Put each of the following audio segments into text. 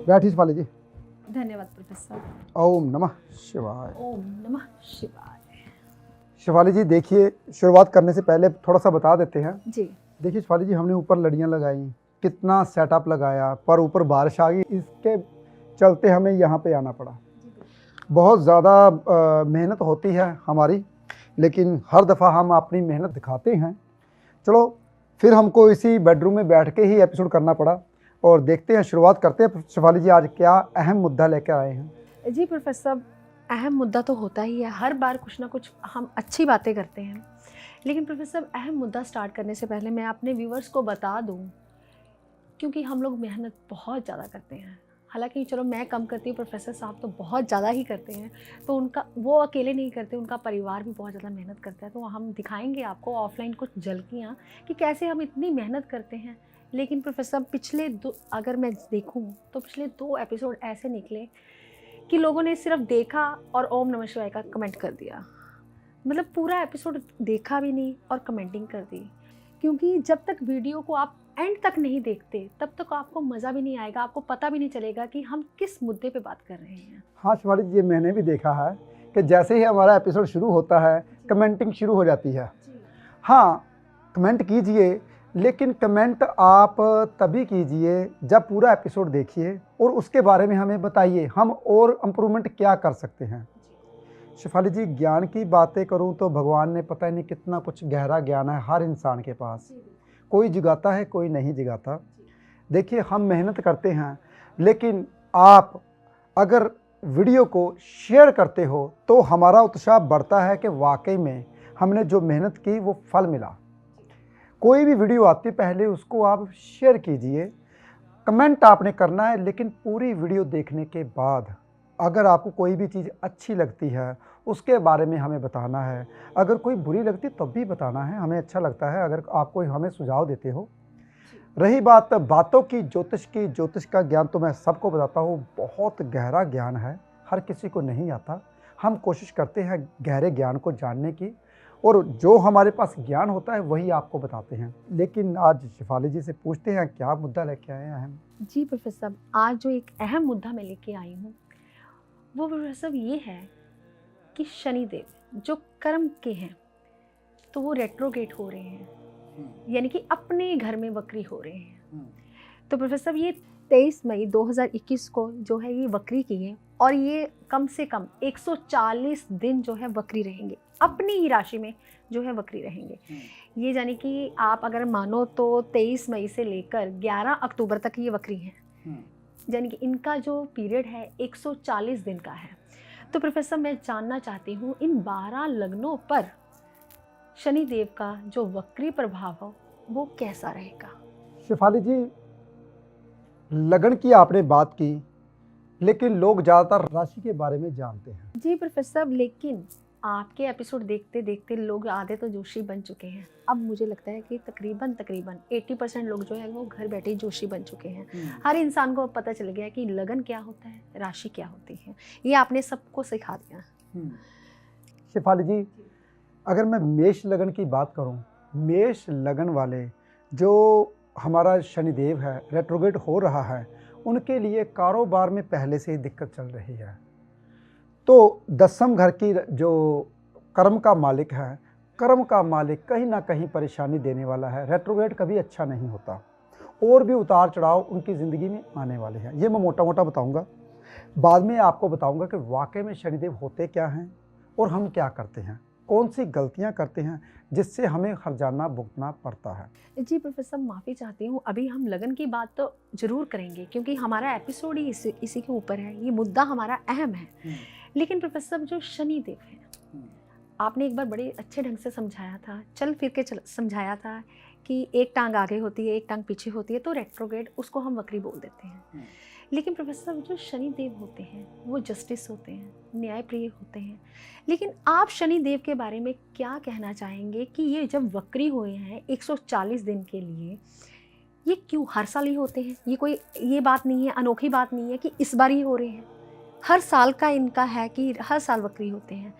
बैठिए शिफाली जी। धन्यवाद प्रोफेसर। ओम नमः शिवाय। ओम नमः शिवाय। शिफाली जी देखिए, शुरुआत करने से पहले थोड़ा सा बता देते हैं। जी देखिए शिफाली जी, हमने ऊपर लड़ियाँ लगाई, कितना सेटअप लगाया, पर ऊपर बारिश आ गई, इसके चलते हमें यहाँ पे आना पड़ा। बहुत ज़्यादा मेहनत होती है हमारी, लेकिन हर दफ़ा हम अपनी मेहनत दिखाते हैं। चलो फिर हमको इसी बेडरूम में बैठ के ही एपिसोड करना पड़ा और देखते हैं, शुरुआत करते हैं। शिफाली जी आज क्या अहम मुद्दा लेकर आए हैं? जी प्रोफेसर, अहम मुद्दा तो होता ही है, हर बार कुछ ना कुछ हम अच्छी बातें करते हैं। लेकिन प्रोफेसर, अहम मुद्दा स्टार्ट करने से पहले मैं अपने व्यूवर्स को बता दूं, क्योंकि हम लोग मेहनत बहुत ज़्यादा करते हैं। हालांकि चलो मैं कम करती हूँ, प्रोफेसर साहब तो बहुत ज़्यादा ही करते हैं। तो उनका वो अकेले नहीं करते, उनका परिवार भी बहुत ज़्यादा मेहनत करता है। तो हम दिखाएंगे आपको ऑफलाइन कुछ झलकियाँ कि कैसे हम इतनी मेहनत करते हैं। लेकिन प्रोफेसर पिछले अगर मैं देखूँ तो पिछले 2 एपिसोड ऐसे निकले कि लोगों ने सिर्फ देखा और ओम नमः शिवाय का कमेंट कर दिया। मतलब पूरा एपिसोड देखा भी नहीं और कमेंटिंग कर दी। क्योंकि जब तक वीडियो को आप एंड तक नहीं देखते तब तक आपको मज़ा भी नहीं आएगा, आपको पता भी नहीं चलेगा कि हम किस मुद्दे पे बात कर रहे हैं। हाँ शिफाली जी, ये मैंने भी देखा है कि जैसे ही हमारा एपिसोड शुरू होता है कमेंटिंग शुरू हो जाती है। हाँ, कमेंट कीजिए, लेकिन कमेंट आप तभी कीजिए जब पूरा एपिसोड देखिए और उसके बारे में हमें बताइए हम और इम्प्रूवमेंट क्या कर सकते हैं। शिफाली जी, ज्ञान की बातें करूं तो भगवान ने पता ही नहीं कितना कुछ गहरा ज्ञान है हर इंसान के पास। कोई जगाता है, कोई नहीं जगाता। देखिए हम मेहनत करते हैं, लेकिन आप अगर वीडियो को शेयर करते हो तो हमारा उत्साह बढ़ता है कि वाकई में हमने जो मेहनत की वो फल मिला। कोई भी वीडियो आती है पहले उसको आप शेयर कीजिए, कमेंट आपने करना है, लेकिन पूरी वीडियो देखने के बाद अगर आपको कोई भी चीज़ अच्छी लगती है उसके बारे में हमें बताना है। अगर कोई बुरी लगती तब भी बताना है, हमें अच्छा लगता है अगर आप कोई हमें सुझाव देते हो। रही बात बातों की, ज्योतिष का ज्ञान तो मैं सबको बताता हूँ, बहुत गहरा ज्ञान है, हर किसी को नहीं आता। हम कोशिश करते हैं गहरे ज्ञान को जानने की, और जो हमारे पास ज्ञान होता है वही आपको बताते हैं। लेकिन आज शिफाली जी से पूछते हैं क्या मुद्दा लेके आए हैं अहम। जी प्रोफेसर, आज जो एक अहम मुद्दा मैं लेके आई हूँ वो प्रोफेसर ये है कि शनिदेव जो कर्म के हैं तो वो रेट्रोगेट हो रहे हैं, यानी कि अपने घर में वक्री हो रहे हैं। तो प्रोफेसर ये 23 मई 2021 को जो है ये वक्री की है, और ये कम से कम 140 दिन जो है वक्री रहेंगे, अपनी ही राशि में जो है वक्री रहेंगे। ये यानी कि आप अगर मानो तो 23 मई से लेकर 11 अक्टूबर तक ये वक्री हैं, यानी कि इनका जो पीरियड है 140 दिन का है। तो प्रोफेसर मैं जानना चाहती हूँ इन 12 लग्नों पर शनिदेव का जो वक्री प्रभाव हो वो कैसा रहेगा। शिफाली जी, लगन की आपने बात की, लेकिन लोग ज़्यादातर राशि के बारे में जानते हैं। जी प्रोफेसर, लेकिन आपके एपिसोड देखते देखते लोग आधे तो जोशी बन चुके हैं। अब मुझे लगता है कि तकरीबन 80% लोग जो है वो घर बैठे जोशी बन चुके हैं। हर इंसान को पता चल गया कि लगन क्या होता है, राशि क्या होती है। ये आपने सबको सिखा दिया। शिफाली जी, अगर मैं मेष लगन की बात करूं, मेष लगन वाले जो हमारा शनिदेव है रेट्रोगेट हो रहा है, उनके लिए कारोबार में पहले से ही दिक्कत चल रही है। तो दसम घर की जो कर्म का मालिक है, कर्म का मालिक कहीं ना कहीं परेशानी देने वाला है। रेट्रोगेट कभी अच्छा नहीं होता, और भी उतार चढ़ाव उनकी ज़िंदगी में आने वाले हैं। ये मैं मोटा मोटा बताऊंगा, बाद में आपको बताऊंगा कि वाकई में शनिदेव होते क्या हैं और हम क्या करते हैं, कौन सी गलतियां करते हैं जिससे हमें हर्जाना भुगतना पड़ता है। जी प्रोफेसर, माफ़ी चाहती हूँ, अभी हम लगन की बात तो ज़रूर करेंगे क्योंकि हमारा एपिसोड ही इसी के ऊपर है, ये मुद्दा हमारा अहम है। लेकिन प्रोफेसर जो शनिदेव है, आपने एक बार बड़े अच्छे ढंग से समझाया था, चल फिर के समझाया था कि एक टांग आगे होती है एक टांग पीछे होती है, तो रेट्रोगेट उसको हम वक्री बोल देते हैं। लेकिन प्रोफेसर जो शनिदेव होते हैं वो जस्टिस होते हैं, न्यायप्रिय होते हैं। लेकिन आप शनिदेव के बारे में क्या कहना चाहेंगे कि ये जब वक्री हुए हैं 140 दिन के लिए, ये क्यों हर साल ही होते हैं? ये बात नहीं है, अनोखी बात नहीं है कि इस बार ही हो रहे हैं। हर साल का इनका है कि हर साल वक्री होते हैं।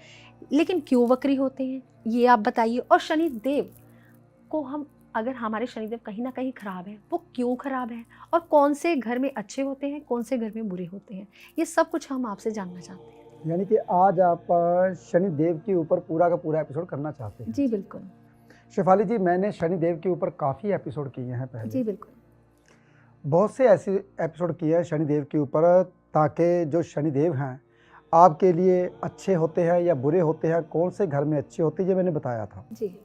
लेकिन क्यों वक्री होते हैं ये आप बताइए। और शनिदेव को हम अगर हमारे शनिदेव कहीं ना कहीं खराब है, वो क्यों खराब है, और कौन से घर में अच्छे होते हैं, कौन से घर में बुरे होते हैं, ये सब कुछ हम आपसे जानना चाहते हैं। यानी कि आज आप शनि देव के ऊपर पूरा का पूरा एपिसोड करना चाहते हैं। जी बिल्कुल। शेफाली जी, मैंने शनि देव के ऊपर काफ़ी एपिसोड किए हैं पहले। जी बिल्कुल। बहुत से ऐसे एपिसोड किए हैं शनि देव के ऊपर, ताकि जो शनि देव हैं आपके लिए अच्छे होते हैं या बुरे होते हैं, कौन से घर में अच्छे होते हैं, ये मैंने बताया था। जी।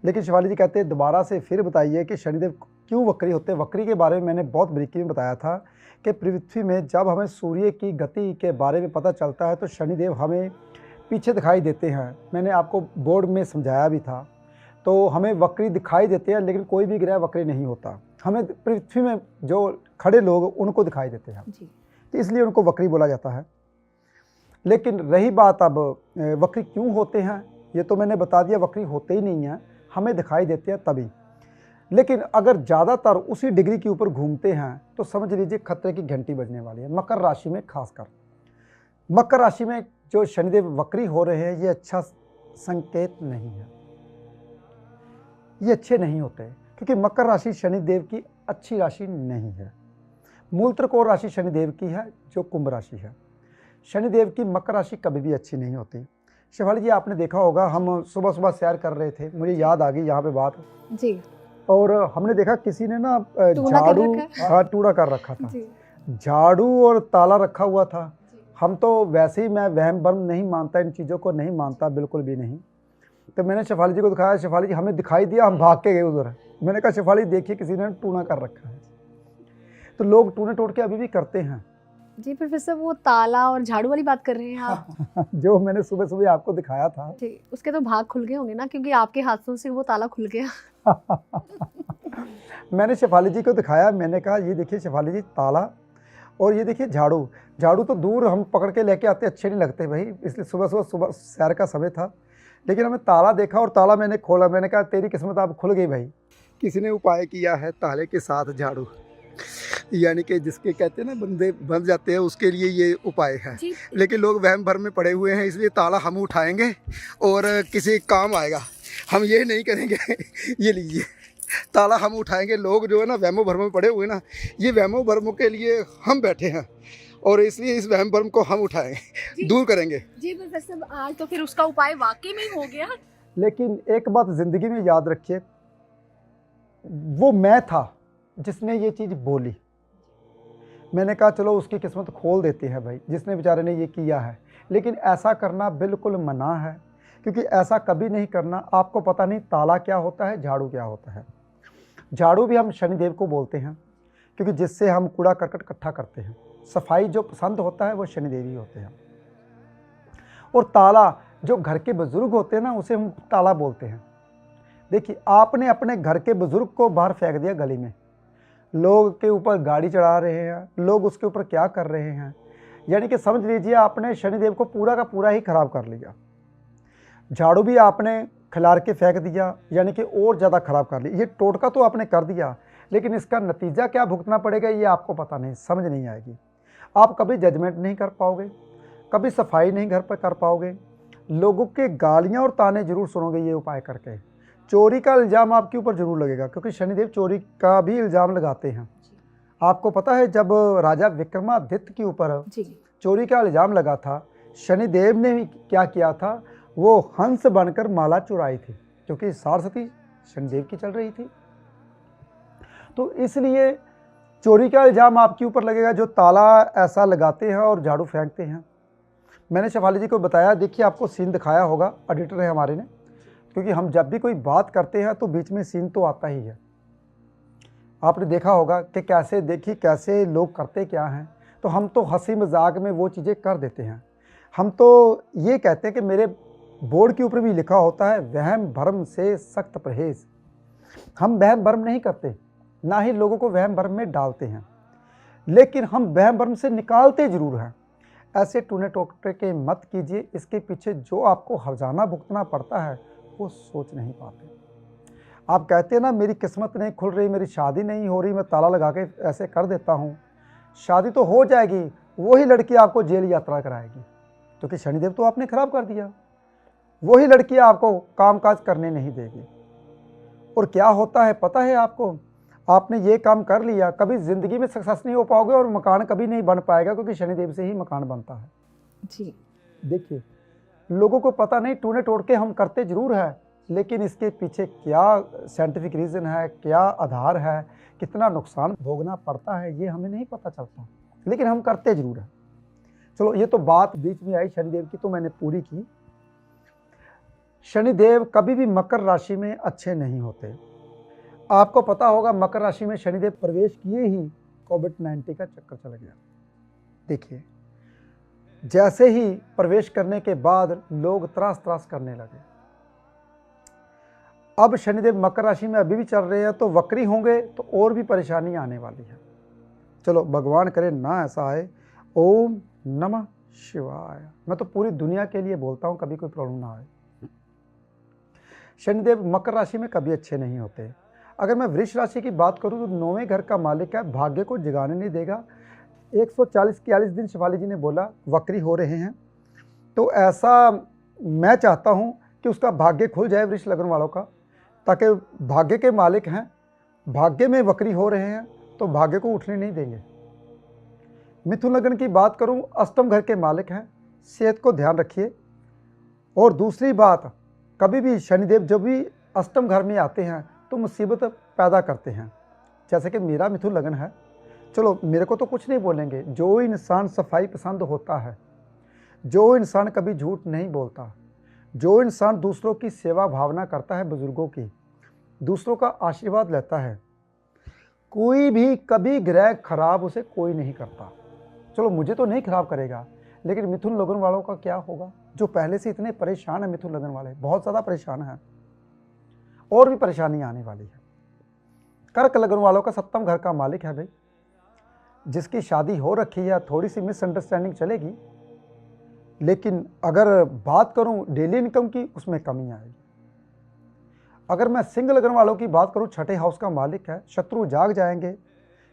लेकिन शिवाली जी कहते हैं दोबारा से फिर बताइए कि शनिदेव क्यों वक्री होते हैं। वक्री के बारे में मैंने बहुत बारीकी में बताया था कि पृथ्वी में जब हमें सूर्य की गति के बारे में पता चलता है तो शनिदेव हमें पीछे दिखाई देते हैं। मैंने आपको बोर्ड में समझाया भी था। तो हमें वक्री दिखाई देते हैं, लेकिन कोई भी ग्रह वक्री नहीं होता। हमें पृथ्वी में जो खड़े लोग उनको दिखाई देते हैं, जी। तो इसलिए उनको वक्री बोला जाता है। लेकिन रही बात अब वक्री क्यों होते हैं, ये तो मैंने बता दिया, वक्री होते ही नहीं हैं, हमें दिखाई देते हैं तभी। लेकिन अगर ज़्यादातर उसी डिग्री के ऊपर घूमते हैं तो समझ लीजिए खतरे की घंटी बजने वाली है। मकर राशि में खासकर, मकर राशि में जो शनिदेव वक्री हो रहे हैं, ये अच्छा संकेत नहीं है, ये अच्छे नहीं होते, क्योंकि मकर राशि शनिदेव की अच्छी राशि नहीं है। मूल त्रिकोण राशि शनिदेव की है, जो कुंभ राशि है। शनिदेव की मकर राशि कभी भी अच्छी नहीं होती। शिवाली जी, आपने देखा होगा, हम सुबह सुबह सैर कर रहे थे, मुझे याद आ गई यहाँ पे बात जी। और हमने देखा किसी ने ना टूना कर झाड़ू, रखा है। हाँ, टूना कर रखा था, जी। झाड़ू और ताला रखा हुआ था। हम तो वैसे ही, मैं वहम भर्म नहीं मानता, इन चीज़ों को नहीं मानता, बिल्कुल भी नहीं। तो मैंने शेफाली जी को दिखाया, शेफाली जी हमें दिखाई दिया, हम भाग के गए उधर। मैंने कहा शेफाली देखिए किसी ने टूना कर रखा है। तो लोग टूने टोट के अभी भी करते हैं। जी प्रोफेसर, वो ताला और झाड़ू वाली बात कर रहे हैं आप? जो मैंने सुबह सुबह आपको दिखाया था। जी, उसके तो भाग खुल गए होंगे ना, क्योंकि आपके हाथों से वो ताला खुल गया। मैंने शेफाली जी को दिखाया, मैंने कहा ये देखिए शेफाली जी ताला, और ये देखिए झाड़ू। झाड़ू तो दूर हम पकड़ के लेके आते, अच्छे नहीं लगते भाई, इसलिए सुबह सैर का समय था। लेकिन हमें ताला देखा और ताला मैंने खोला, मैंने कहा तेरी किस्मत अब खुल गई भाई। किसी ने उपाय किया है ताले के साथ झाड़ू, यानी कि जिसके कहते हैं ना बंदे बन जाते हैं, उसके लिए ये उपाय है। लेकिन लोग वहम भर्म में पड़े हुए हैं, इसलिए ताला हम उठाएंगे और किसी काम आएगा। हम ये नहीं करेंगे। ये लीजिए ताला हम उठाएंगे। लोग जो है ना वहमो भर्म में पड़े हुए ना, ये वहमो भर्मों के लिए हम बैठे हैं, और इसलिए इस वहम भर्म को हम उठाएंगे, दूर करेंगे। जी प्रोफेसर, आज तो फिर उसका उपाय वाकई में हो गया। लेकिन एक बात ज़िंदगी में याद रखिए, वो मैं था जिसने ये चीज़ बोली। मैंने कहा चलो उसकी किस्मत खोल देते हैं भाई, जिसने बेचारे ने ये किया है। लेकिन ऐसा करना बिल्कुल मना है, क्योंकि ऐसा कभी नहीं करना। आपको पता नहीं ताला क्या होता है, झाड़ू क्या होता है। झाड़ू भी हम शनिदेव को बोलते हैं, क्योंकि जिससे हम कूड़ा करकट इकट्ठा करते हैं। सफाई जो पसंद होता है वो शनिदेव ही होते हैं। और ताला, जो घर के बुजुर्ग होते हैं ना, उसे हम ताला बोलते हैं। देखिए, आपने अपने घर के बुजुर्ग को बाहर फेंक दिया गली में, लोग के ऊपर गाड़ी चढ़ा रहे हैं, लोग उसके ऊपर क्या कर रहे हैं, यानी कि समझ लीजिए आपने शनिदेव को पूरा का पूरा ही खराब कर लिया। झाड़ू भी आपने खिलार के फेंक दिया, यानी कि और ज़्यादा खराब कर लिया। ये टोटका तो आपने कर दिया, लेकिन इसका नतीजा क्या भुगतना पड़ेगा ये आपको पता नहीं, समझ नहीं आएगी। आप कभी जजमेंट नहीं कर पाओगे, कभी सफाई नहीं घर पर कर पाओगे, लोगों के गालियाँ और ताने जरूर सुनोगे ये उपाय करके। चोरी का इल्ज़ाम आपके ऊपर ज़रूर लगेगा, क्योंकि शनिदेव चोरी का भी इल्ज़ाम लगाते हैं। आपको पता है जब राजा विक्रमादित्य के ऊपर चोरी का इल्ज़ाम लगा था, शनिदेव ने भी क्या किया था, वो हंस बनकर माला चुराई थी, क्योंकि सारस्वती शनिदेव की चल रही थी। तो इसलिए चोरी का इल्ज़ाम आपके ऊपर लगेगा, जो ताला ऐसा लगाते हैं और झाड़ू फेंकते हैं। मैंने शेफाली जी को बताया, देखिए आपको सीन दिखाया होगा, एडिटर है हमारे ने, क्योंकि हम जब भी कोई बात करते हैं तो बीच में सीन तो आता ही है। आपने देखा होगा कि कैसे, देखिए कैसे लोग करते क्या हैं। तो हम तो हंसी मजाक में वो चीज़ें कर देते हैं। हम तो ये कहते हैं कि मेरे बोर्ड के ऊपर भी लिखा होता है, वहम भर्म से सख्त परहेज। हम वहम भर्म नहीं करते, ना ही लोगों को वहम भर्म में डालते हैं, लेकिन हम वहम भर्म से निकालते ज़रूर हैं। ऐसे टूने टोकटे के मत कीजिए, इसके पीछे जो आपको हर्जाना भुगतना पड़ता है वो सोच नहीं पाते। आप कहते हैं ना मेरी किस्मत नहीं खुल रही, मेरी शादी नहीं हो रही, मैं ताला लगा के ऐसे कर देता हूँ। शादी तो हो जाएगी, वही लड़की आपको जेल यात्रा कराएगी, क्योंकि शनिदेव तो आपने खराब कर दिया। वही लड़की आपको कामकाज करने नहीं देगी, और क्या होता है पता है आपको, आपने ये काम कर लिया, कभी ज़िंदगी में सक्सेस नहीं हो पाओगे और मकान कभी नहीं बन पाएगा, क्योंकि शनिदेव से ही मकान बनता है। जी। देखिए, लोगों को पता नहीं, टूने टोड़ के हम करते ज़रूर है, लेकिन इसके पीछे क्या साइंटिफिक रीज़न है, क्या आधार है, कितना नुकसान भोगना पड़ता है, ये हमें नहीं पता चलता, लेकिन हम करते ज़रूर हैं। चलो, ये तो बात बीच में आई शनिदेव की, तो मैंने पूरी की। शनिदेव कभी भी मकर राशि में अच्छे नहीं होते। आपको पता होगा, मकर राशि में शनिदेव प्रवेश किए ही कोविड-19 का चक्कर चल गया। देखिए, जैसे ही प्रवेश करने के बाद लोग त्रास त्रास करने लगे। अब शनिदेव मकर राशि में अभी भी चल रहे हैं, तो वक्री होंगे तो और भी परेशानी आने वाली है। चलो, भगवान करे ना ऐसा आए। ओम नमः शिवाय। मैं तो पूरी दुनिया के लिए बोलता हूँ, कभी कोई प्रॉब्लम ना आए। शनिदेव मकर राशि में कभी अच्छे नहीं होते। अगर मैं वृष राशि की बात करूँ तो 9वें घर का मालिक है, भाग्य को जगाने नहीं देगा। 140-41 दिन शिवाली जी ने बोला वक्री हो रहे हैं, तो ऐसा मैं चाहता हूं कि उसका भाग्य खुल जाए वृष लगन वालों का, ताकि भाग्य के मालिक हैं, भाग्य में वक्री हो रहे हैं तो भाग्य को उठने नहीं देंगे। मिथुन लगन की बात करूं, अष्टम घर के मालिक हैं, सेहत को ध्यान रखिए। और दूसरी बात, कभी भी शनिदेव जब भी अष्टम घर में आते हैं तो मुसीबत पैदा करते हैं। जैसे कि मेरा मिथुन लगन है, चलो मेरे को तो कुछ नहीं बोलेंगे। जो इंसान सफाई पसंद होता है, जो इंसान कभी झूठ नहीं बोलता, जो इंसान दूसरों की सेवा भावना करता है, बुजुर्गों की, दूसरों का आशीर्वाद लेता है, कोई भी कभी ग्रह खराब उसे कोई नहीं करता। चलो, मुझे तो नहीं खराब करेगा, लेकिन मिथुन लगन वालों का क्या होगा, जो पहले से इतने परेशान है। मिथुन लगन वाले बहुत ज़्यादा परेशान हैं, और भी परेशानी आने वाली है। कर्क लगन वालों का सप्तम घर का मालिक है भाई, जिसकी शादी हो रखी है, थोड़ी सी मिसअंडरस्टैंडिंग चलेगी, लेकिन अगर बात करूं डेली इनकम की, उसमें कमी आएगी। अगर मैं सिंह लगन वालों की बात करूं, छठे हाउस का मालिक है, शत्रु जाग जाएंगे,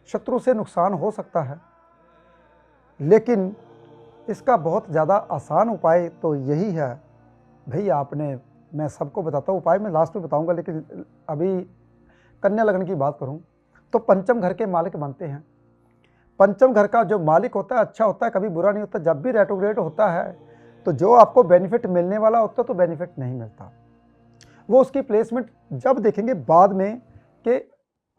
शत्रु से नुकसान हो सकता है, लेकिन इसका बहुत ज़्यादा आसान उपाय तो यही है भाई। आपने, मैं सबको बताता हूँ उपाय, मैं लास्ट में बताऊँगा, लेकिन अभी कन्या लगन की बात करूँ तो पंचम घर के मालिक बनते हैं। पंचम घर का जो मालिक होता है अच्छा होता है, कभी बुरा नहीं होता। जब भी रेट्रोग्रेड होता है तो जो आपको बेनिफिट मिलने वाला होता है तो बेनिफिट नहीं मिलता। वो उसकी प्लेसमेंट जब देखेंगे बाद में कि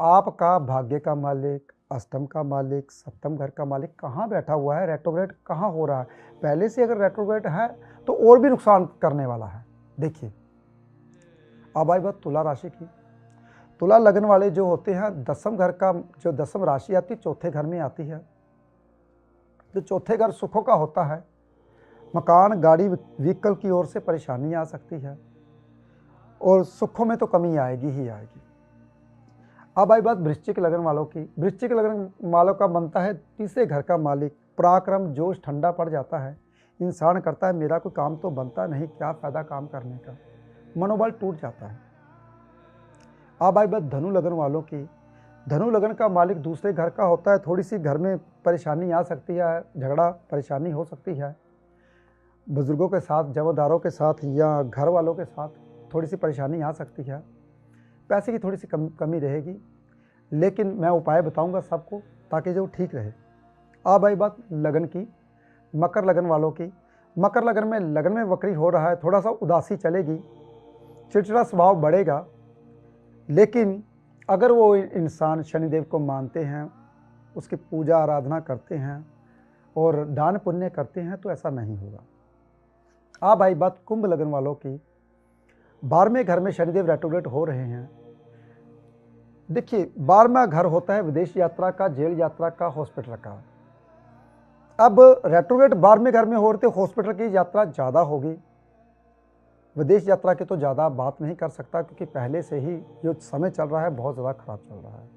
आपका भाग्य का मालिक, अष्टम का मालिक, सप्तम घर का मालिक कहाँ बैठा हुआ है, रेट्रोग्रेड कहाँ हो रहा है। पहले से अगर रेट्रोग्रेड है तो और भी नुकसान करने वाला है। देखिए, अब आई बात तुला राशि की। तुला लगन वाले जो होते हैं, दसम घर का जो दसम राशि आती है चौथे घर में आती है, तो चौथे घर सुखों का होता है। मकान, गाड़ी, व्हीकल की ओर से परेशानी आ सकती है, और सुखों में तो कमी आएगी ही आएगी। अब आई बात वृश्चिक लगन वालों की। वृश्चिक लगन वालों का बनता है तीसरे घर का मालिक। पराक्रम, जोश ठंडा पड़ जाता है, इंसान करता है मेरा कोई काम तो बनता नहीं, क्या फ़ायदा काम करने का, मनोबल टूट जाता है। अब आई बात धनु लगन वालों की। धनु लगन का मालिक दूसरे घर का होता है, थोड़ी सी घर में परेशानी आ सकती है, झगड़ा परेशानी हो सकती है, बुजुर्गों के साथ, जमादारों के साथ या घर वालों के साथ थोड़ी सी परेशानी आ सकती है, पैसे की थोड़ी सी कमी रहेगी, लेकिन मैं उपाय बताऊंगा सबको ताकि जो ठीक रहे। अब आई बात लगन की, मकर लगन वालों की। मकर लगन में वक्री हो रहा है, थोड़ा सा उदासी चलेगी, चिड़चिड़ा स्वभाव बढ़ेगा, लेकिन अगर वो इंसान शनिदेव को मानते हैं, उसकी पूजा आराधना करते हैं और दान पुण्य करते हैं तो ऐसा नहीं होगा। अब आई बात कुंभ लगन वालों की। 12वें घर में शनिदेव रेट्रोग्रेड हो रहे हैं। देखिए, 12वां घर होता है विदेश यात्रा का, जेल यात्रा का, हॉस्पिटल का। अब रेट्रोग्रेड 12वें घर में हो रहे थे, हॉस्पिटल की यात्रा ज़्यादा होगी, विदेश यात्रा की तो ज़्यादा बात नहीं कर सकता, क्योंकि पहले से ही जो समय चल रहा है बहुत ज़्यादा खराब चल रहा है।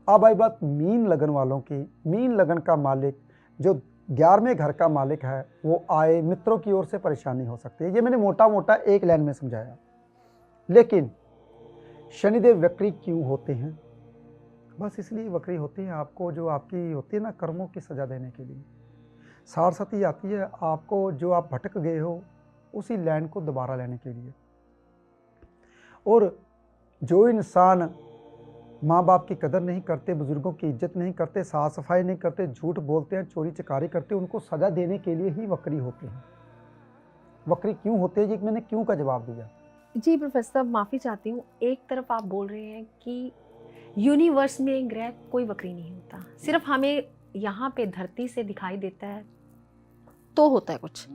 अब आई बात मीन लगन वालों की। मीन लगन का मालिक जो 11वें घर का मालिक है, वो आए मित्रों की ओर से परेशानी हो सकती है। ये मैंने मोटा मोटा एक लाइन में समझाया, लेकिन शनिदेव वक्री क्यों होते हैं? बस इसलिए वक्री होते हैं, आपको जो आपकी होती है ना कर्मों की सजा देने के लिए। सारस्वती आती है आपको, जो आप भटक गए हो उसी लैंड को दोबारा लेने के लिए। और जो इंसान माँ बाप की कदर नहीं करते, बुजुर्गों की इज्जत नहीं करते, साफ सफाई नहीं करते, झूठ बोलते हैं, चोरी चकारी करते हैं, उनको सज़ा देने के लिए ही वक्री होते हैं। वक्री क्यों होते हैं, ये मैंने क्यों का जवाब दिया। जी प्रोफेसर साहब, माफ़ी चाहती हूँ। एक तरफ आप बोल रहे हैं कि यूनिवर्स में ग्रह कोई वक्री नहीं होता, सिर्फ हमें यहाँ पे धरती से दिखाई देता है तो होता है कुछ।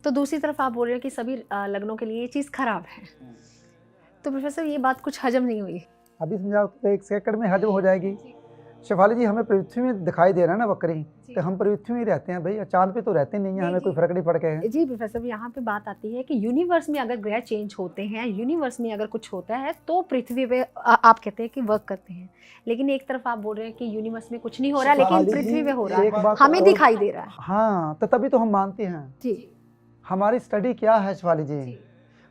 तो दूसरी तरफ आप बोल रहे हैं कि सभी लग्नों के लिए ये चीज़ खराब है। तो प्रोफेसर ये बात कुछ हजम नहीं हुई। अभी समझाओ तो 1 सेकंड में हजम हो जाएगी। शेफाली जी, हमें पृथ्वी में दिखाई दे रहा है ना वक्री, तो हम पृथ्वी में ही रहते हैं भाई, चांद पे तो रहते नहीं हैं, हमें कोई फर्क नहीं पड़ गया है। जी प्रोफेसर, यहाँ पे बात आती है कि यूनिवर्स में अगर ग्रह चेंज होते हैं, यूनिवर्स में अगर कुछ होता है तो पृथ्वी पे आप कहते हैं कि वर्क करते हैं, लेकिन एक तरफ आप बोल रहे हैं कि यूनिवर्स में कुछ नहीं हो रहा, लेकिन पृथ्वी पे हो रहा है, हमें दिखाई दे रहा है। हाँ, तो तभी तो हम मानते हैं। जी, हमारी स्टडी क्या है शिवाली जी?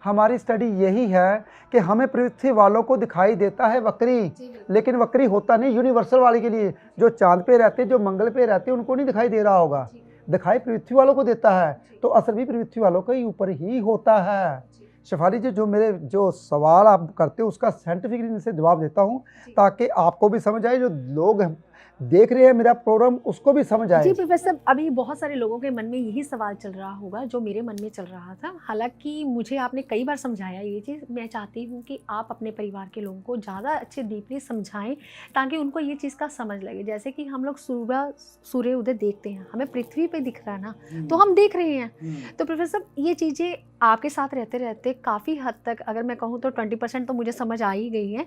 हमारी स्टडी यही है कि हमें पृथ्वी वालों को दिखाई देता है वक्री, लेकिन वक्री होता नहीं यूनिवर्सल वाले के लिए। जो चांद पे रहते, जो मंगल पे रहते, उनको नहीं दिखाई दे रहा होगा, दिखाई पृथ्वी वालों को देता है। तो असर भी पृथ्वी वालों के ऊपर ही होता है। शिफाली जी, जो सवाल आप करते हो उसका साइंटिफिक से जवाब देता हूँ, ताकि आपको भी समझ आए, जो लोग देख रहे हैं मेरा प्रोग्राम उसको भी समझ आए। जी प्रोफेसर, अभी बहुत सारे लोगों के मन में यही सवाल चल रहा होगा जो मेरे मन में चल रहा था। हालांकि मुझे आपने कई बार समझाया ये चीज़, मैं चाहती हूँ कि आप अपने परिवार के लोगों को ज़्यादा अच्छे डीपली समझाएं ताकि उनको ये चीज़ का समझ लगे। जैसे कि हम लोग सुबह सूर्य उदय देखते हैं, हमें पृथ्वी पे दिख रहा है ना, तो हम देख रहे हैं। तो प्रोफेसर, ये चीज़ें आपके साथ रहते रहते काफ़ी हद तक, अगर मैं कहूँ तो 20% तो मुझे समझ आ ही गई है।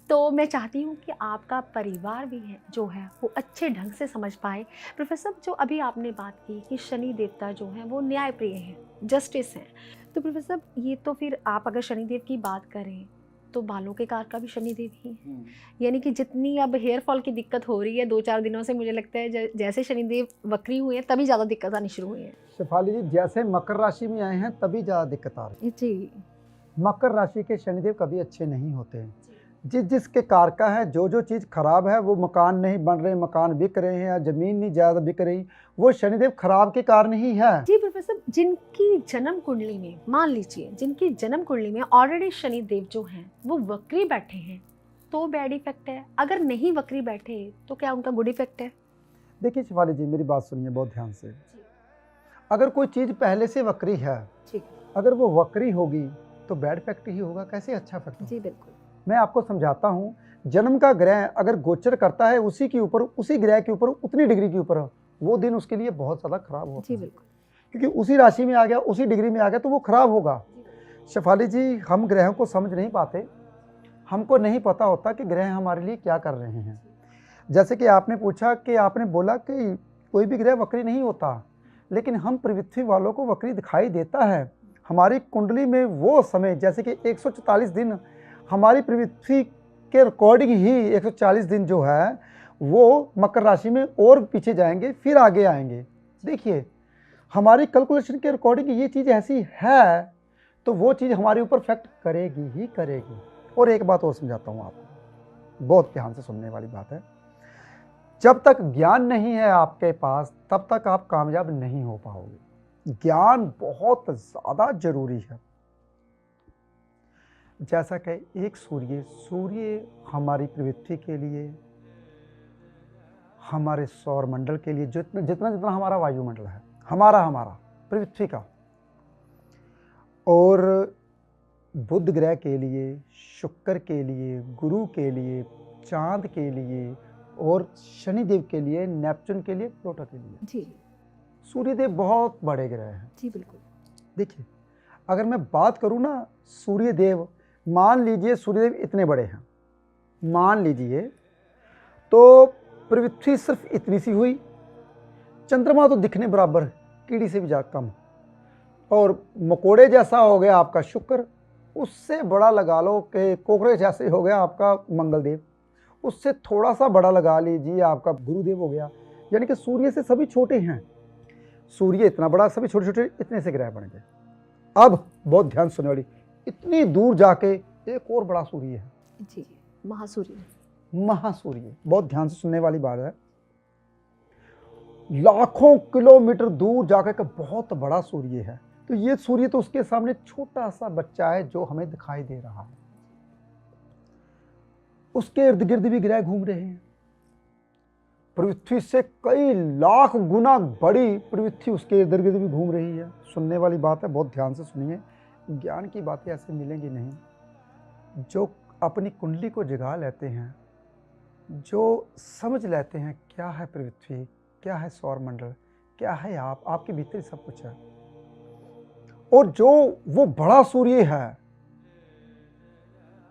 तो मैं चाहती हूँ कि आपका परिवार भी है जो है वो अच्छे ढंग से समझ पाए। प्रोफेसर, जो अभी आपने बात की कि शनि देवता जो हैं वो न्यायप्रिय हैं, जस्टिस हैं, तो प्रोफेसर ये तो फिर आप अगर शनिदेव की बात करें तो बालों के कारक भी शनिदेव ही है। यानी कि जितनी अब हेयर फॉल की दिक्कत हो रही है 2-4 दिनों से, मुझे लगता है जैसे शनिदेव वक्री हुए हैं तभी ज़्यादा दिक्कत आनी शुरू हुई है। शेफाली जी, जैसे मकर राशि में आए हैं तभी ज़्यादा दिक्कत आ रही है जी। मकर राशि के शनिदेव कभी अच्छे नहीं होते हैं। जिसके कारका है, जो चीज़ खराब है, वो मकान नहीं बन रहे, मकान बिक रहे हैं या ज़मीन नहीं ज़्यादा बिक रही, वो शनिदेव खराब के कारण ही है। जी प्रोफेसर, जिनकी जन्म कुंडली में, मान लीजिए जिनकी जन्म कुंडली में ऑलरेडी शनिदेव जो हैं वो वक्री बैठे हैं तो बैड इफेक्ट है, अगर नहीं वक्री बैठे तो क्या उनका गुड इफेक्ट है? देखिए शिवाली जी, मेरी बात सुनिए बहुत ध्यान से। अगर कोई चीज़ पहले से वक्री है, अगर वो वक्री होगी तो बैड इफेक्ट ही होगा, कैसे अच्छा इफेक्ट होगा? जी बिल्कुल। मैं आपको समझाता हूँ। जन्म का ग्रह अगर गोचर करता है उसी के ऊपर, उसी ग्रह के ऊपर, उतनी डिग्री के ऊपर, वो दिन उसके लिए बहुत ज़्यादा खराब होगा। जी बिल्कुल। क्योंकि उसी राशि में आ गया, उसी डिग्री में आ गया, तो वो खराब होगा। शेफाली जी, हम ग्रहों को समझ नहीं पाते, हमको नहीं पता होता कि ग्रह हमारे लिए क्या कर रहे हैं। जैसे कि आपने पूछा कि आपने बोला कि कोई भी ग्रह वक्री नहीं होता, लेकिन हम पृथ्वी वालों को वक्री दिखाई देता है। हमारी कुंडली में वो समय, जैसे कि 144 दिन हमारी पृथ्वी के रिकॉर्डिंग ही 140 दिन जो है वो मकर राशि में और पीछे जाएंगे, फिर आगे आएंगे। देखिए, हमारी कैलकुलेशन के रिकॉर्डिंग ये चीज़ ऐसी है तो वो चीज़ हमारे ऊपर इफेक्ट करेगी ही करेगी। और एक बात और समझाता हूँ आपको, बहुत ध्यान से सुनने वाली बात है। जब तक ज्ञान नहीं है आपके पास तब तक आप कामयाब नहीं हो पाओगे। ज्ञान बहुत ज़्यादा जरूरी है। जैसा कि एक सूर्य हमारी पृथ्वी के लिए, हमारे सौर मंडल के लिए, जितना जितना हमारा वायुमंडल है, हमारा पृथ्वी का, और बुध ग्रह के लिए, शुक्र के लिए, गुरु के लिए, चांद के लिए, और शनिदेव के लिए, नेपच्यून के लिए, प्लूटो के लिए। जी। सूर्यदेव बहुत बड़े ग्रह हैं। जी बिल्कुल। देखिए, अगर मैं बात करूँ ना, सूर्यदेव, मान लीजिए सूर्यदेव इतने बड़े हैं, मान लीजिए, तो पृथ्वी सिर्फ इतनी सी हुई, चंद्रमा तो दिखने बराबर, कीड़ी से भी ज़्यादा कम, और मकोड़े जैसा हो गया आपका शुक्र, उससे बड़ा लगा लो कि कोकरे जैसे हो गया आपका मंगलदेव, उससे थोड़ा सा बड़ा लगा लीजिए आपका गुरुदेव हो गया। यानी कि सूर्य से सभी छोटे हैं। सूर्य इतना बड़ा, सभी छोटे छोटे, इतने से ग्रह बन गए। अब बहुत ध्यान सुनने वाली, इतनी दूर जाके एक और बड़ा सूर्य है। जी, महासूर्य। महासूर्य, बहुत ध्यान से सुनने वाली बात है। लाखों किलोमीटर दूर जाकर का बहुत बड़ा सूर्य है। तो ये सूर्य तो उसके सामने छोटा सा बच्चा है जो हमें दिखाई दे रहा है। उसके इर्द गिर्द भी ग्रह घूम रहे हैं। पृथ्वी से कई लाख गुना बड़ी पृथ्वी उसके इर्द गिर्द भी घूम रही है। सुनने वाली बात है, बहुत ध्यान से सुनिए, ज्ञान की बातें ऐसे मिलेंगी नहीं। जो अपनी कुंडली को जगा लेते हैं, जो समझ लेते हैं क्या है पृथ्वी, क्या है सौरमंडल, क्या है आपके भीतर ही सब कुछ है। और जो वो बड़ा सूर्य है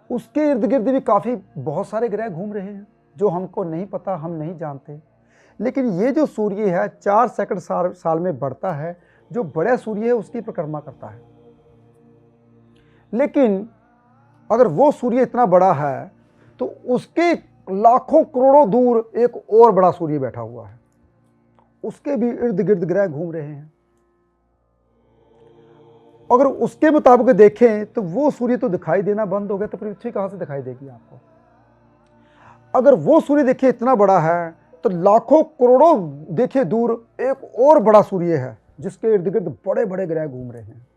उसके इर्द गिर्द भी काफ़ी बहुत सारे ग्रह घूम रहे हैं जो हमको नहीं पता, हम नहीं जानते। लेकिन ये जो सूर्य है 4 सेकंड साल में बढ़ता है, जो बड़ा सूर्य है उसकी परिक्रमा करता है। लेकिन अगर वो सूर्य इतना बड़ा है तो उसके लाखों करोड़ों दूर एक और बड़ा सूर्य बैठा हुआ है, उसके भी इर्द गिर्द ग्रह घूम रहे हैं। अगर उसके मुताबिक देखें तो वो सूर्य तो दिखाई देना बंद हो गया, तो पृथ्वी कहां से दिखाई देगी आपको। अगर वो सूर्य देखिए इतना बड़ा है तो लाखों करोड़ों देखिए दूर एक और बड़ा सूर्य है जिसके इर्द गिर्द बड़े बड़े ग्रह घूम रहे हैं।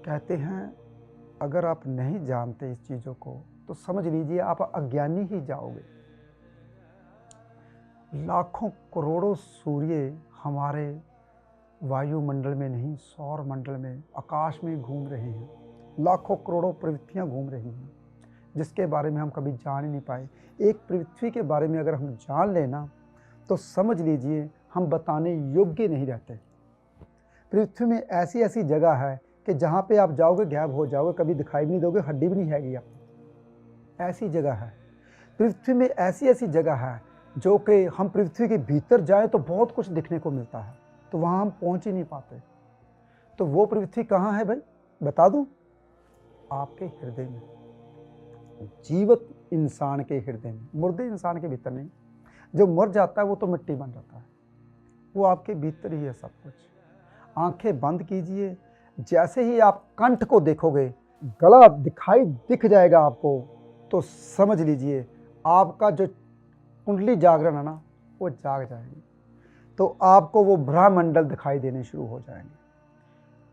कहते हैं अगर आप नहीं जानते इस चीजों को तो समझ लीजिए आप अज्ञानी ही जाओगे। लाखों करोड़ों सूर्य हमारे वायुमंडल में नहीं, सौर मंडल में, आकाश में घूम रहे हैं। लाखों करोड़ों पृथ्वियां घूम रही हैं जिसके बारे में हम कभी जान ही नहीं पाए। एक पृथ्वी के बारे में अगर हम जान लेना तो समझ लीजिए हम बताने योग्य नहीं रहते। पृथ्वी में ऐसी ऐसी जगह है कि जहाँ पे आप जाओगे गायब हो जाओगे, कभी दिखाई भी नहीं दोगे, हड्डी भी नहीं हैगी आपको। ऐसी जगह है पृथ्वी में, ऐसी ऐसी जगह है जो कि हम पृथ्वी के भीतर जाएं तो बहुत कुछ दिखने को मिलता है, तो वहाँ हम पहुँच ही नहीं पाते। तो वो पृथ्वी कहाँ है भाई, बता दूँ? आपके हृदय में, जीवित इंसान के हृदय में, मुर्दे इंसान के भीतर नहीं। जो मर जाता है वो तो मिट्टी बन जाता है, वो आपके भीतर ही है सब कुछ। आंखें बंद कीजिए, जैसे ही आप कंठ को देखोगे, गला दिख जाएगा आपको, तो समझ लीजिए आपका जो कुंडली जागरण है ना वो जाग जाएगी, तो आपको वो ब्रह्मंडल दिखाई देने शुरू हो जाएंगे।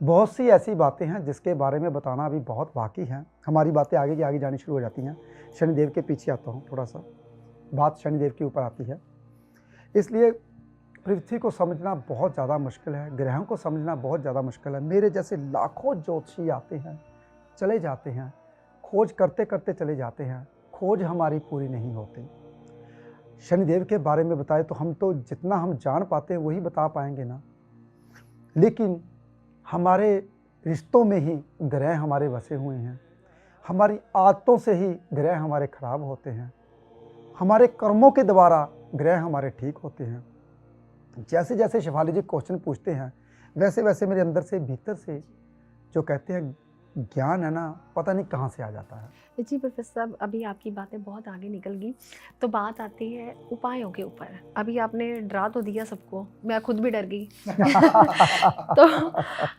बहुत सी ऐसी बातें हैं जिसके बारे में बताना अभी बहुत बाकी है। हमारी बातें आगे की आगे जानी शुरू हो जाती हैं। शनिदेव के पीछे आता हूँ, थोड़ा सा बात शनिदेव के ऊपर आती है। इसलिए पृथ्वी को समझना बहुत ज़्यादा मुश्किल है, ग्रहों को समझना बहुत ज़्यादा मुश्किल है। मेरे जैसे लाखों ज्योतिषी आते हैं, चले जाते हैं, खोज करते करते चले जाते हैं, खोज हमारी पूरी नहीं होती। शनिदेव के बारे में बताए तो हम तो जितना हम जान पाते हैं वही बता पाएंगे ना, लेकिन हमारे रिश्तों में ही ग्रह हमारे बसे हुए हैं, हमारी आदतों से ही ग्रह हमारे खराब होते हैं, हमारे कर्मों के द्वारा ग्रह हमारे ठीक होते हैं। जैसे जैसे शिवाली जी क्वेश्चन पूछते हैं वैसे वैसे मेरे अंदर से, भीतर से जो कहते हैं ज्ञान है ना, पता नहीं कहाँ से आ जाता है। जी प्रोफेसर साहब, अभी आपकी बातें बहुत आगे निकल गई, तो बात आती है उपायों के ऊपर। अभी आपने डरा तो दिया सबको, मैं खुद भी डर गई तो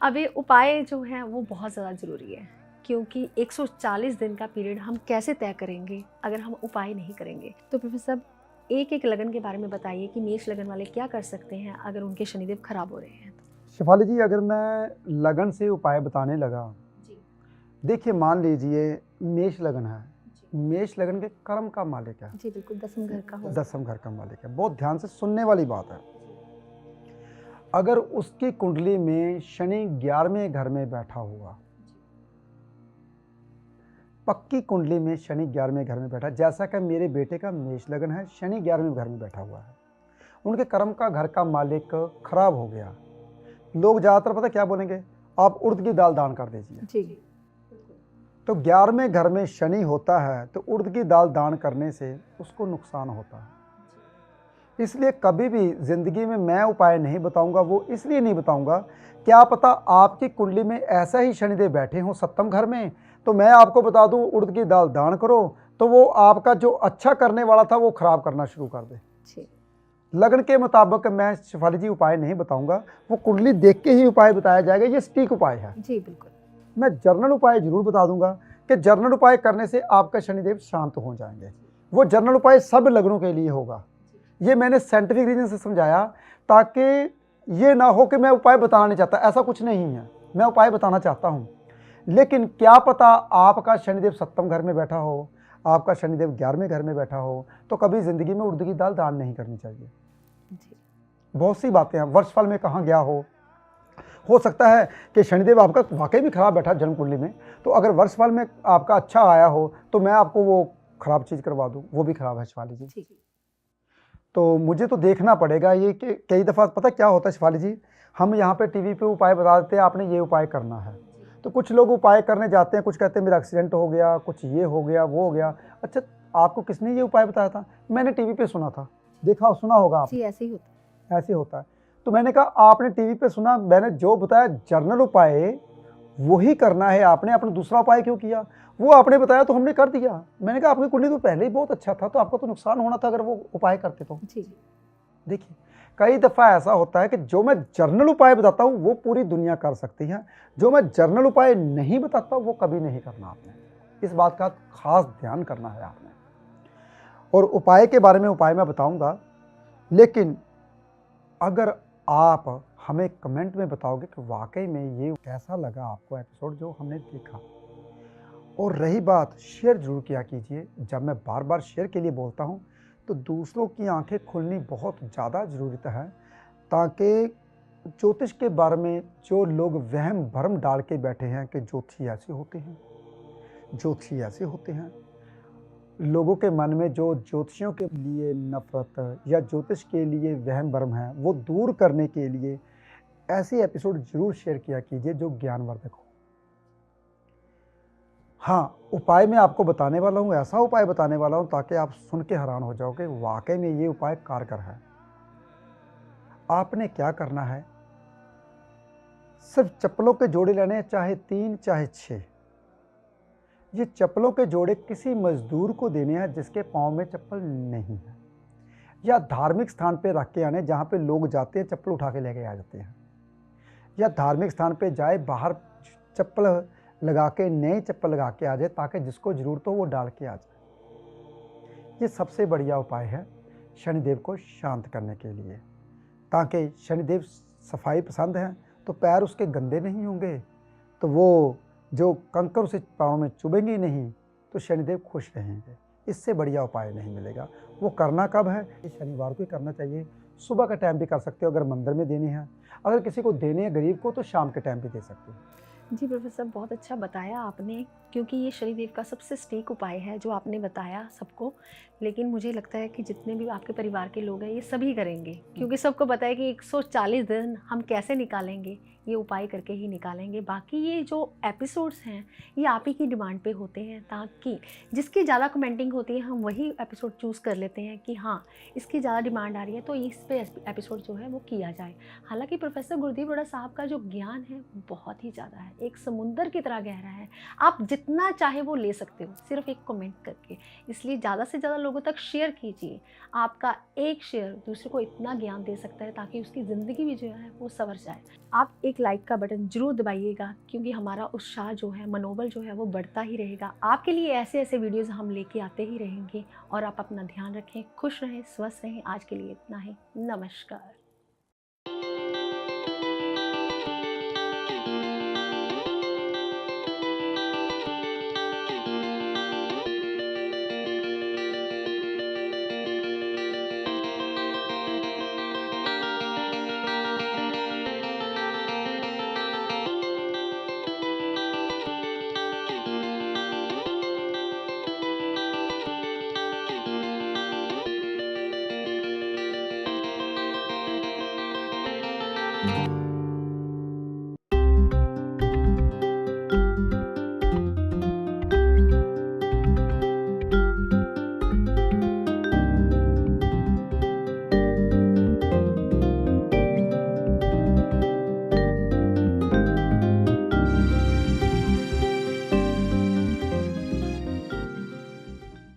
अभी उपाय जो हैं वो बहुत ज़्यादा ज़रूरी है, क्योंकि 140 दिन का पीरियड हम कैसे तय करेंगे अगर हम उपाय नहीं करेंगे। तो प्रोफेसर साहब एक एक लगन के बारे में बताइए कि मेष लगन वाले क्या कर सकते हैं अगर उनके शनिदेव खराब हो रहे हैं। शिफाली जी, अगर मैं लगन से उपाय बताने लगा, देखिए मान लीजिए मेष लगन है, मेष लगन के कर्म का मालिक है। जी बिल्कुल, दसम घर का हो, दसम घर का मालिक है। बहुत ध्यान से सुनने वाली बात है। अगर उसकी कुंडली में शनि 11वें घर में बैठा हुआ, पक्की कुंडली में शनि 11वें घर में बैठा, जैसा कि मेरे बेटे का मेष लगन है, शनि 11वें घर में बैठा हुआ है, उनके कर्म का घर का मालिक खराब हो गया, लोग ज़्यादातर पता क्या बोलेंगे, आप उड़द की दाल दान कर दीजिए। जी। तो 11वें घर में शनि होता है तो उड़द की दाल दान करने से उसको नुकसान होता है। इसलिए कभी भी ज़िंदगी में मैं उपाय नहीं बताऊंगा। वो इसलिए नहीं बताऊंगा, क्या पता आपकी कुंडली में ऐसा ही शनिदेव बैठे हों 7वें घर में, तो मैं आपको बता दूं उड़द की दाल दान करो, तो वो आपका जो अच्छा करने वाला था वो खराब करना शुरू कर दे। लगन के मुताबिक मैं शिफाली जी उपाय नहीं बताऊंगा, वो कुंडली देख के ही उपाय बताया जाएगा। ये सटीक उपाय है। जी बिल्कुल। मैं जर्नल उपाय जरूर बता दूंगा कि जर्नल उपाय करने से आपका शनिदेव शांत हो जाएंगे। वो जर्नल उपाय सब लगनों के लिए होगा। ये मैंने साइंटिफिक रीजन से समझाया ताकि ये ना हो कि मैं उपाय बताना नहीं चाहता, ऐसा कुछ नहीं है। मैं उपाय बताना चाहता हूँ, लेकिन क्या पता आपका शनिदेव 7वें घर में बैठा हो, आपका शनिदेव 11वें घर में बैठा हो, तो कभी ज़िंदगी में उड़द की दाल दान नहीं करनी चाहिए। जी। बहुत सी बातें हैं, वर्षफल में कहाँ गया हो सकता है कि शनिदेव आपका वाकई में खराब बैठा जन्म कुंडली में, तो अगर वर्षफल में आपका अच्छा आया हो तो मैं आपको वो खराब चीज़ करवा दूँ, वो भी खराब है शिफाली जी। ठीक। तो मुझे तो देखना पड़ेगा ये कि कई दफ़ा पता क्या होता है शिफाली जी, हम यहाँ पे टीवी पे उपाय बता देते हैं आपने ये उपाय करना है, तो कुछ लोग उपाय करने जाते हैं, कुछ कहते हैं मेरा एक्सीडेंट हो गया, कुछ ये हो गया, वो हो गया। अच्छा, आपको किसने ये उपाय बताया था? मैंने टीवी पे सुना था, देखा सुना होगा आप, जी, ऐसे ही होता है। ऐसे होता है। तो मैंने कहा आपने टीवी पे सुना, मैंने जो बताया जर्नल उपाय वही करना है आपने, अपना दूसरा उपाय क्यों किया? वो आपने बताया तो हमने कर दिया। मैंने कहा आपकी कुंडली तो पहले ही बहुत अच्छा था, तो आपका तो नुकसान होना था अगर वो उपाय करते तो। जी। देखिए, कई दफ़ा ऐसा होता है कि जो मैं जर्नल उपाय बताता हूँ वो पूरी दुनिया कर सकती है, जो मैं जर्नल उपाय नहीं बताता वो कभी नहीं करना आपने। इस बात का खास ध्यान करना है आपने। और उपाय के बारे में उपाय मैं बताऊंगा, लेकिन अगर आप हमें कमेंट में बताओगे कि वाकई में ये कैसा लगा आपको एपिसोड जो हमने देखा, और रही बात शेयर ज़रूर किया कीजिए। जब मैं बार बार शेयर के लिए बोलता हूँ तो दूसरों की आंखें खुलनी बहुत ज़्यादा ज़रूरत है, ताकि ज्योतिष के बारे में जो लोग वहम भरम डाल के बैठे हैं कि ज्योतिषी ऐसे होते हैं, ज्योतिषी ऐसे होते हैं, लोगों के मन में जो ज्योतिषियों के लिए नफरत या ज्योतिष के लिए वहम भरम है वो दूर करने के लिए ऐसे एपिसोड ज़रूर शेयर किया कीजिए जो ज्ञानवर्धक हो। हाँ, उपाय मैं आपको बताने वाला हूँ, ऐसा उपाय बताने वाला हूँ ताकि आप सुन के हैरान हो जाओगे वाकई में ये उपाय कारगर है। आपने क्या करना है, सिर्फ चप्पलों के जोड़े लेने हैं, चाहे 3 चाहे 6। ये चप्पलों के जोड़े किसी मजदूर को देने हैं जिसके पाँव में चप्पल नहीं है, या धार्मिक स्थान पे रख के आने जहाँ पे लोग जाते हैं चप्पल उठा के लेके आ जाते हैं, या धार्मिक स्थान पे जाए बाहर चप्पल लगा के नई चप्पल लगा के आ जाए ताकि जिसको ज़रूरत हो वो डाल के आ जाए। ये सबसे बढ़िया उपाय है शनिदेव को शांत करने के लिए, ताकि शनिदेव सफाई पसंद हैं तो पैर उसके गंदे नहीं होंगे, तो वो जो कंकर उसे पाँव में चुभेंगे नहीं, तो शनिदेव खुश रहेंगे। इससे बढ़िया उपाय नहीं मिलेगा। वो करना कब है? ये शनिवार को ही करना चाहिए। सुबह का टाइम भी कर सकते हो अगर मंदिर में देने हैं, अगर किसी को देने हैं गरीब को तो शाम के टाइम भी दे सकते हो। जी प्रोफेसर, बहुत अच्छा बताया आपने, क्योंकि ये शनिदेव का सबसे सटीक उपाय है जो आपने बताया सबको। लेकिन मुझे लगता है कि जितने भी आपके परिवार के लोग हैं ये सभी करेंगे, क्योंकि सबको पता है कि 140 दिन हम कैसे निकालेंगे, ये उपाय करके ही निकालेंगे। बाकी ये जो एपिसोड्स हैं ये आप ही की डिमांड पे होते हैं, ताकि जिसकी ज़्यादा कमेंटिंग होती है हम वही एपिसोड चूज़ कर लेते हैं कि हाँ इसकी ज़्यादा डिमांड आ रही है तो इस पे एपिसोड जो है वो किया जाए। हालांकि प्रोफेसर गुरदीप बड़ा साहब का जो ज्ञान है वो बहुत ही ज़्यादा है, एक समुंदर की तरह गहरा है। आप जितना चाहे वो ले सकते हो सिर्फ एक कमेंट करके, इसलिए ज़्यादा से ज़्यादा लोगों तक शेयर कीजिए। आपका एक शेयर दूसरे को इतना ज्ञान दे सकता है ताकि उसकी ज़िंदगी भी जो है वो संवर जाए। आप एक लाइक का बटन जरूर दबाइएगा, क्योंकि हमारा उत्साह जो है, मनोबल जो है वो बढ़ता ही रहेगा। आपके लिए ऐसे ऐसे वीडियोस हम लेके आते ही रहेंगे। और आप अपना ध्यान रखें, खुश रहें, स्वस्थ रहें। आज के लिए इतना ही। नमस्कार। thank you